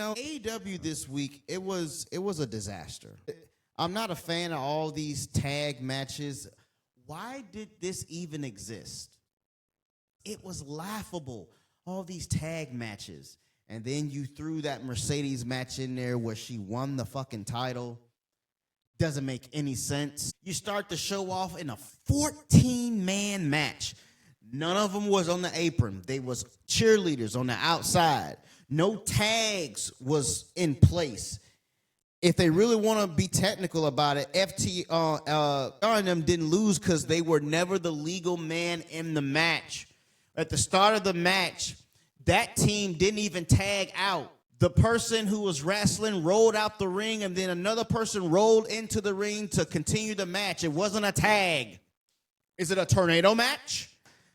Now, AEW this week, it was a disaster. I'm not a fan of all these tag matches. Why did this even exist? It was laughable, all these tag matches. And then you threw that Mercedes match in there where she won the fucking title. Doesn't make any sense. You start the show off in a 14-man match. None of them was on the apron. They was cheerleaders on the outside. No tags was in place. If they really want to be technical about it, FTR and them didn't lose because they were never the legal man in the match. At the start of the match, that team didn't even tag out. The person who was wrestling rolled out the ring, and then another person rolled into the ring to continue the match. It wasn't a tag. Is it a tornado match?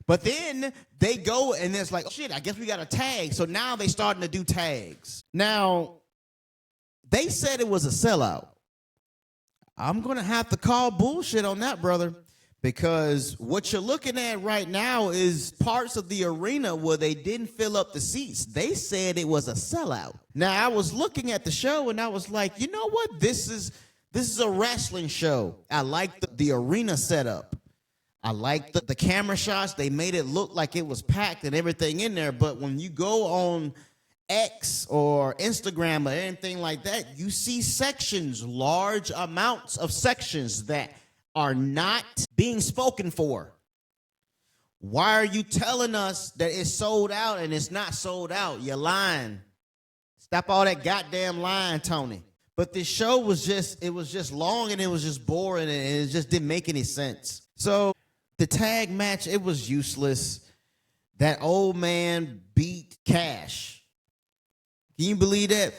But then they go, and it's like, oh, shit, I guess we got a tag. So now they starting to do tags. Now, they said it was a sellout. I'm going to have to call bullshit on that, brother, because what you're looking at right now is parts of the arena where they didn't fill up the seats. They said it was a sellout. Now, I was looking at the show, and I was like, you know what? This is a wrestling show. I like the arena setup. I like the camera shots. They made it look like it was packed and everything in there. But when you go on X or Instagram or anything like that, you see sections, large amounts of sections that are not being spoken for. Why are you telling us that it's sold out and it's not sold out? You're lying. Stop all that goddamn lying, Tony. But this show was just long and it was just boring and it just didn't make any sense. So the tag match, it was useless. That old man beat Cash. Can you believe that?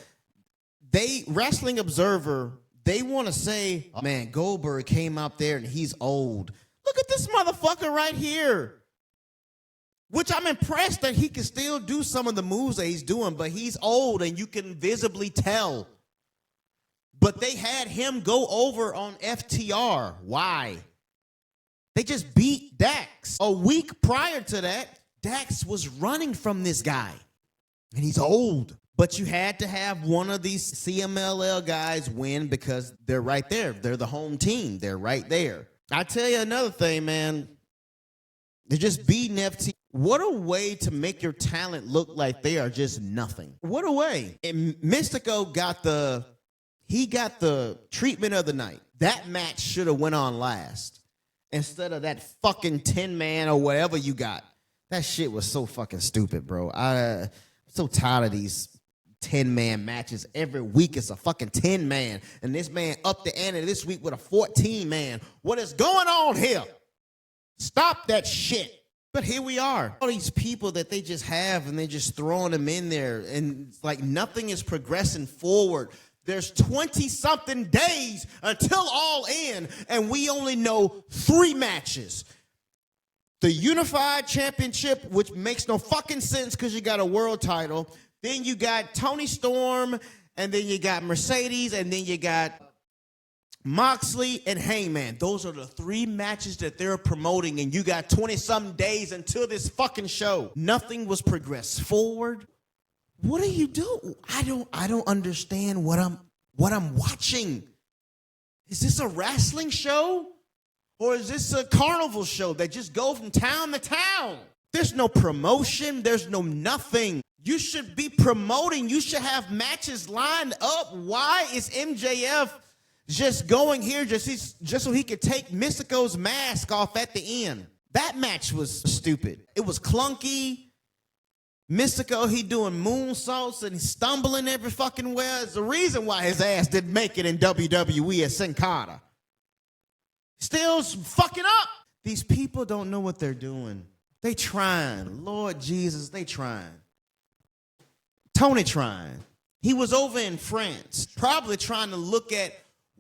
Wrestling Observer, they want to say, oh, man, Goldberg came out there and he's old. Look at this motherfucker right here. Which I'm impressed that he can still do some of the moves that he's doing, but he's old and you can visibly tell. But they had him go over on FTR. Why? They just beat Dax. A week prior to that, Dax was running from this guy. And he's old. But you had to have one of these CMLL guys win because they're right there. They're the home team. They're right there. I tell you another thing, man. They're just beating FTR. What a way to make your talent look like they are just nothing. What a way. And Mystico got the treatment of the night. That match should have went on last. Instead of that fucking 10-man or whatever you got. That shit was so fucking stupid, bro. I'm so tired of these 10-man matches. Every week it's a fucking 10-man. And this man upped the ante this week with a 14-man. What is going on here? Stop that shit. But here we are. All these people that they just have and they're just throwing them in there. And it's like nothing is progressing forward. There's 20-something days until All In, and we only know 3 matches. The Unified Championship, which makes no fucking sense because you got a world title. Then you got Tony Storm, and then you got Mercedes, and then you got Moxley and Hangman. Those are the 3 matches that they're promoting, and you got 20-something days until this fucking show. Nothing was progressed forward. What do you do? I don't understand what I'm watching. Is this a wrestling show? Or is this a carnival show that just go from town to town? There's no promotion. There's no nothing. You should be promoting. You should have matches lined up. Why is MJF just going here just so he could take Mystico's mask off at the end? That match was stupid. It was clunky. Mystico, he doing moonsaults and stumbling every fucking where. It's the reason why his ass didn't make it in WWE at Sin Cara. Still fucking up. These people don't know what they're doing. They trying. Lord Jesus, they trying. Tony trying. He was over in France, probably trying to look at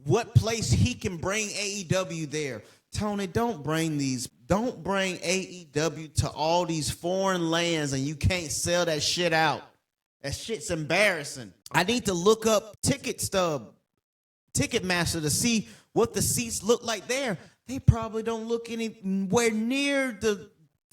what place he can bring AEW there. Tony, don't bring AEW to all these foreign lands and you can't sell that shit out. That shit's embarrassing. I need to look up Ticketmaster to see what the seats look like there. They probably don't look anywhere near to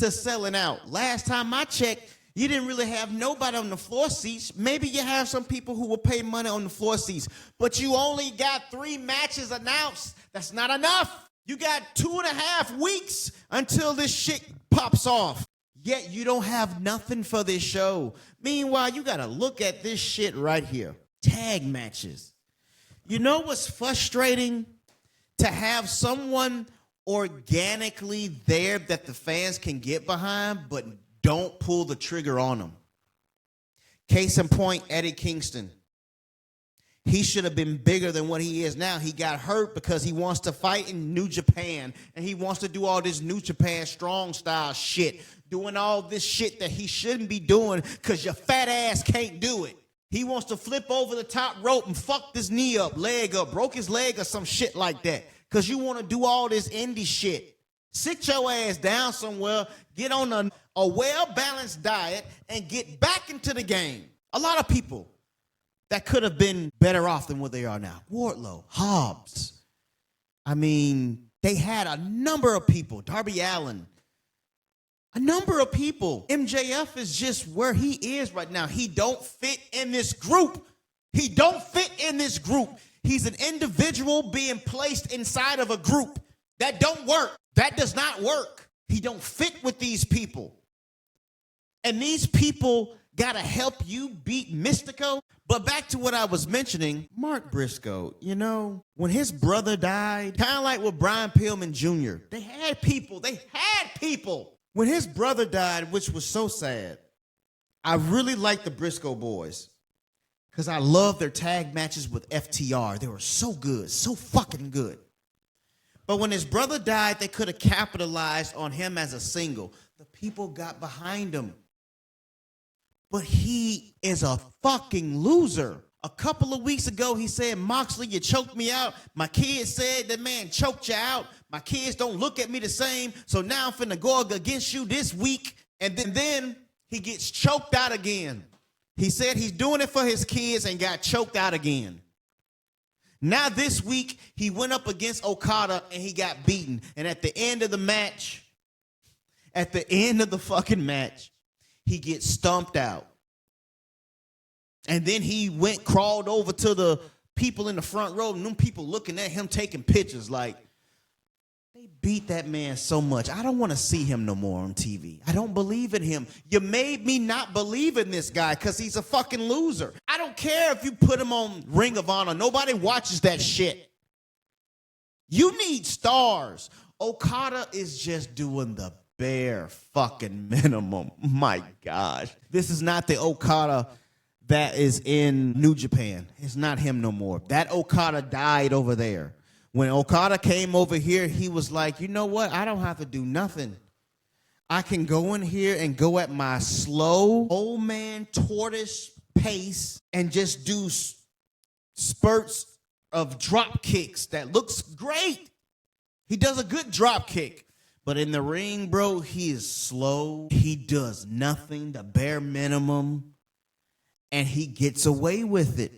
selling out. Last time I checked, You didn't really have nobody on the floor seats. Maybe you have some people who will pay money on the floor seats, but you only got 3 matches announced. That's not enough. You got 2.5 weeks until this shit pops off. Yet you don't have nothing for this show. Meanwhile, you got to look at this shit right here. Tag matches. You know what's frustrating? To have someone organically there that the fans can get behind, but don't pull the trigger on them. Case in point, Eddie Kingston. He should have been bigger than what he is now. He got hurt because he wants to fight in New Japan, and he wants to do all this New Japan strong style shit, doing all this shit that he shouldn't be doing because your fat ass can't do it. He wants to flip over the top rope and fuck this knee up, leg up, broke his leg or some shit like that because you want to do all this indie shit. Sit your ass down somewhere, get on a well-balanced diet, and get back into the game. A lot of people that could have been better off than what they are now. Wardlow, Hobbs. I mean, they had a number of people. Darby Allin. A number of people. MJF is just where he is right now. He don't fit in this group. He don't fit in this group. He's an individual being placed inside of a group. That don't work. That does not work. He don't fit with these people. And these people got to help you beat Mystico. But back to what I was mentioning, Mark Briscoe, you know, when his brother died, kind of like with Brian Pillman Jr., they had people. When his brother died, which was so sad, I really liked the Briscoe boys because I loved their tag matches with FTR. They were so good, so fucking good. But when his brother died, they could have capitalized on him as a single. The people got behind him. But he is a fucking loser. A couple of weeks ago, he said, Moxley, you choked me out. My kids said that man choked you out. My kids don't look at me the same. So now I'm finna go against you this week. And then he gets choked out again. He said he's doing it for his kids and got choked out again. Now this week, he went up against Okada and he got beaten. And at the end of the match, fucking match, he gets stomped out. And then he crawled over to the people in the front row, and them people looking at him taking pictures like, they beat that man so much. I don't want to see him no more on TV. I don't believe in him. You made me not believe in this guy because he's a fucking loser. I don't care if you put him on Ring of Honor. Nobody watches that shit. You need stars. Okada is just doing the bare fucking minimum. My gosh. This is not the Okada that is in New Japan. It's not him no more. That Okada died over there. When Okada came over here, he was like, you know what? I don't have to do nothing. I can go in here and go at my slow, old man tortoise pace and just do spurts of drop kicks that looks great. He does a good drop kick. But in the ring, bro, he is slow. He does nothing, the bare minimum. And he gets away with it.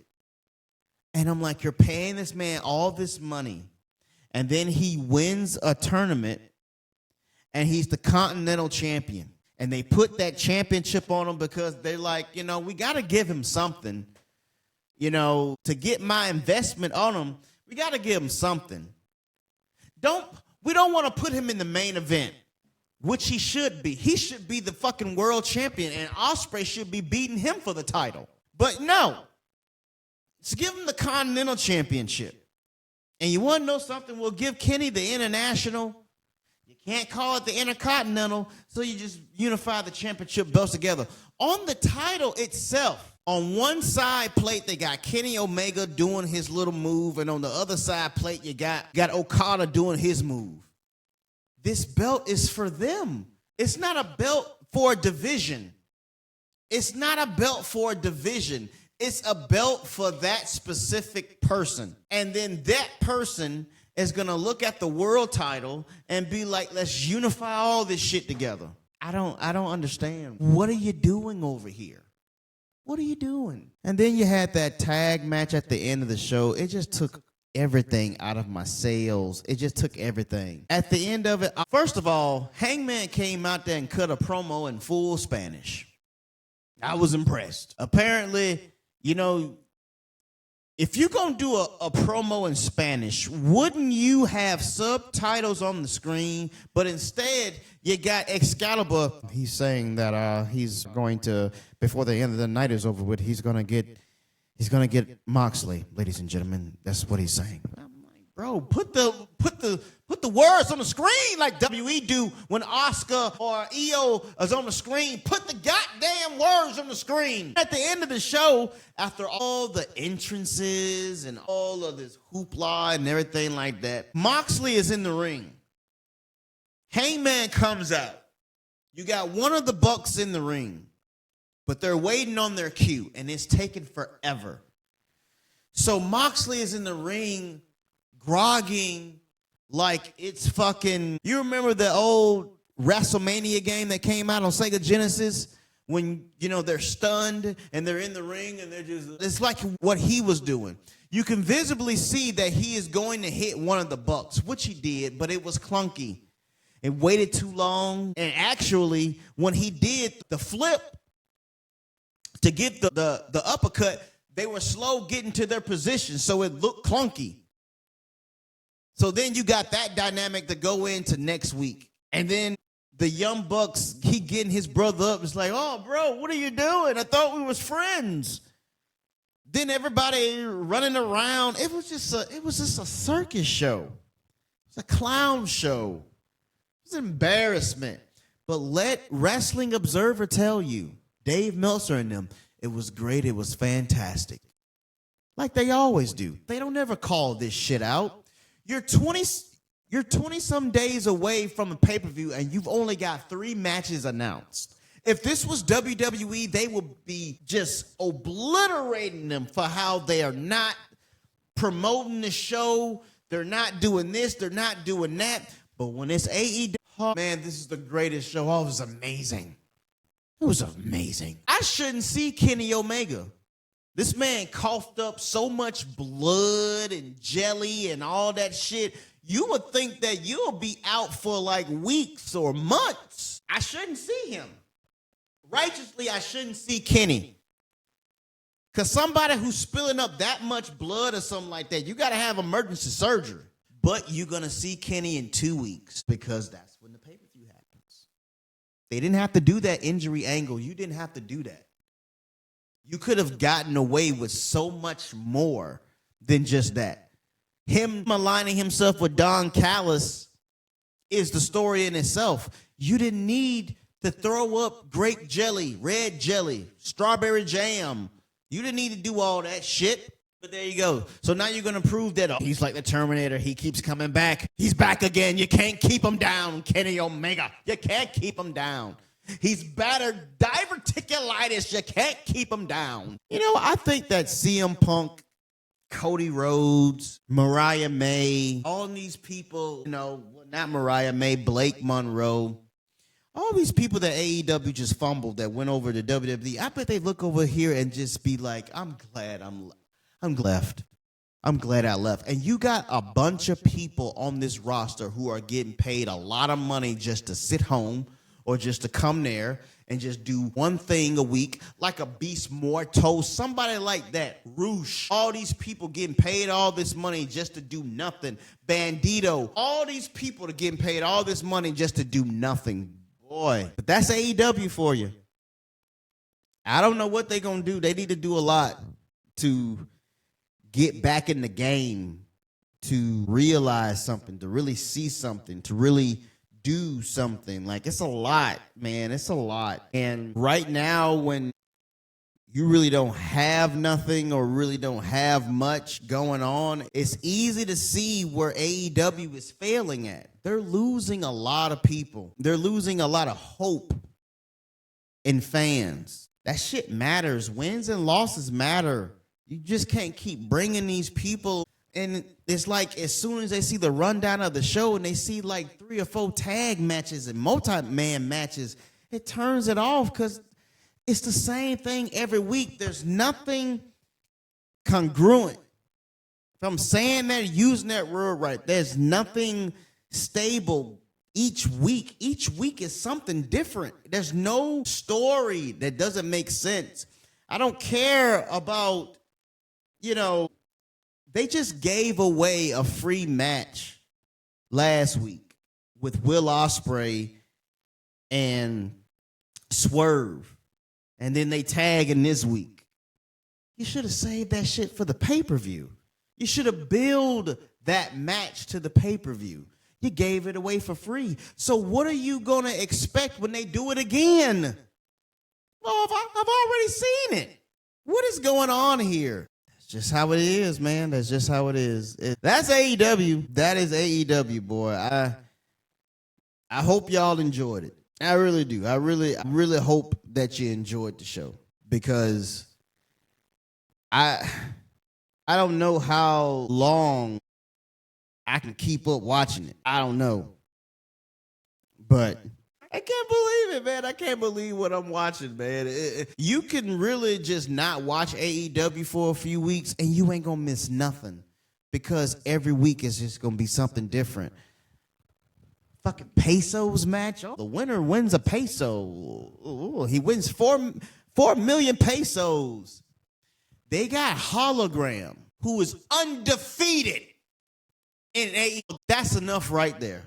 And I'm like, you're paying this man all this money. And then he wins a tournament. And he's the Continental Champion. And they put that championship on him because they're like, you know, we got to give him something. You know, to get my investment on him, we got to give him something. We don't want to put him in the main event, which he should be. He should be the fucking world champion, and Ospreay should be beating him for the title. But no. Let's give him the Continental Championship. And you want to know something? We'll give Kenny the International. You can't call it the Intercontinental, so you just unify the championship belts together. On the title itself, on one side plate, they got Kenny Omega doing his little move, and on the other side plate, you got Okada doing his move. This belt is for them. It's not a belt for a division. It's not a belt for a division. It's a belt for that specific person. And then that person is going to look at the world title and be like, let's unify all this shit together. I don't understand. What are you doing over here? What are you doing? And then you had that tag match at the end of the show. It just took everything out of my sales. It just took everything. At the end of it, first of all, Hangman came out there and cut a promo in full Spanish. I was impressed. Apparently, you know, if you're going to do a promo in Spanish, wouldn't you have subtitles on the screen? But instead, you got Excalibur. He's saying that he's going to, before the end of the night is over with, he's going to get Moxley, ladies and gentlemen. That's what he's saying. I'm like, bro, put the words on the screen like WE do when Oscar or EO is on the screen. Put the goddamn words on the screen. At the end of the show, after all the entrances and all of this hoopla and everything like that, Moxley is in the ring. Hangman comes out. You got one of the Bucks in the ring, but they're waiting on their cue, and it's taking forever. So Moxley is in the ring, grogging like it's fucking... You remember the old WrestleMania game that came out on Sega Genesis? When, you know, they're stunned and they're in the ring and they're just... It's like what he was doing. You can visibly see that he is going to hit one of the Bucks, which he did, but it was clunky. It waited too long. And actually, when he did the flip to get the uppercut, they were slow getting to their position, so it looked clunky. So then you got that dynamic to go into next week. And then the Young Bucks, he getting his brother up. It's like, oh, bro, what are you doing? I thought we was friends. Then everybody running around. It was just a circus show. It's a clown show. It's an embarrassment. But let Wrestling Observer tell you, Dave Meltzer and them, it was great. It was fantastic. Like they always do. They don't ever call this shit out. You're 20-some days away from a pay-per-view, and you've only got 3 matches announced. If this was WWE, they would be just obliterating them for how they are not promoting the show. They're not doing this. They're not doing that. But when it's AEW, oh, man, this is the greatest show. Oh, it was amazing. It was amazing. I shouldn't see Kenny Omega. This man coughed up so much blood and jelly and all that shit. You would think that you'll be out for like weeks or months. I shouldn't see him. Righteously, I shouldn't see Kenny. Because somebody who's spilling up that much blood or something like that, you got to have emergency surgery. But you're going to see Kenny in 2 weeks because that's when the pay-per-view happens. They didn't have to do that injury angle. You didn't have to do that. You could have gotten away with so much more than just that. Him aligning himself with Don Callis is the story in itself. You didn't need to throw up grape jelly, red jelly, strawberry jam. You didn't need to do all that shit. But there you go. So now you're going to prove that he's like the Terminator. He keeps coming back. He's back again. You can't keep him down, Kenny Omega. You can't keep him down. He's battered diverticulitis. You can't keep him down. You know, I think that CM Punk, Cody Rhodes, Mariah May, all these people, you know, not Mariah May, Blake Monroe, all these people that AEW just fumbled that went over to WWE, I bet they look over here and just be like, I'm glad left. I'm glad I left. And you got a bunch of people on this roster who are getting paid a lot of money just to sit home or just to come there and just do one thing a week, like a Beast Morto, somebody like that. Roosh. All these people getting paid all this money just to do nothing. Bandito. All these people are getting paid all this money just to do nothing. Boy, but that's AEW for you. I don't know what they're going to do. They need to do a lot to get back in the game, to realize something, to really see something, to really do something. Like, it's a lot, man. It's a lot. And right now, when you really don't have nothing or really don't have much going on, it's easy to see where AEW is failing at. They're losing a lot of people. They're losing a lot of hope in fans. That shit matters. Wins and losses matter. You just can't keep bringing these people. And it's like as soon as they see the rundown of the show and they see like 3 or 4 tag matches and multi-man matches, it turns it off because it's the same thing every week. There's nothing congruent. If I'm saying that, using that word right, there's nothing stable each week is something different. There's no story that doesn't make sense. I don't care about, they just gave away a free match last week with Will Ospreay and Swerve. And then they tag in this week. You should have saved that shit for the pay-per-view. You should have billed that match to the pay-per-view. You gave it away for free. So what are you going to expect when they do it again? Well, I've already seen it. What is going on here? That's just how it is, man. That's just how it is. That's AEW. That is AEW, boy. I hope y'all enjoyed it. I really do. I really hope that you enjoyed the show, because I don't know how long I can keep up watching it. I don't know. But I can't believe it, man. I can't believe what I'm watching, man. You can really just not watch AEW for a few weeks and you ain't going to miss nothing, because every week is just going to be something different. Fucking pesos match. The winner wins a peso. Ooh, he wins 4 million pesos. They got Hologram, who is undefeated in AEW. That's enough right there.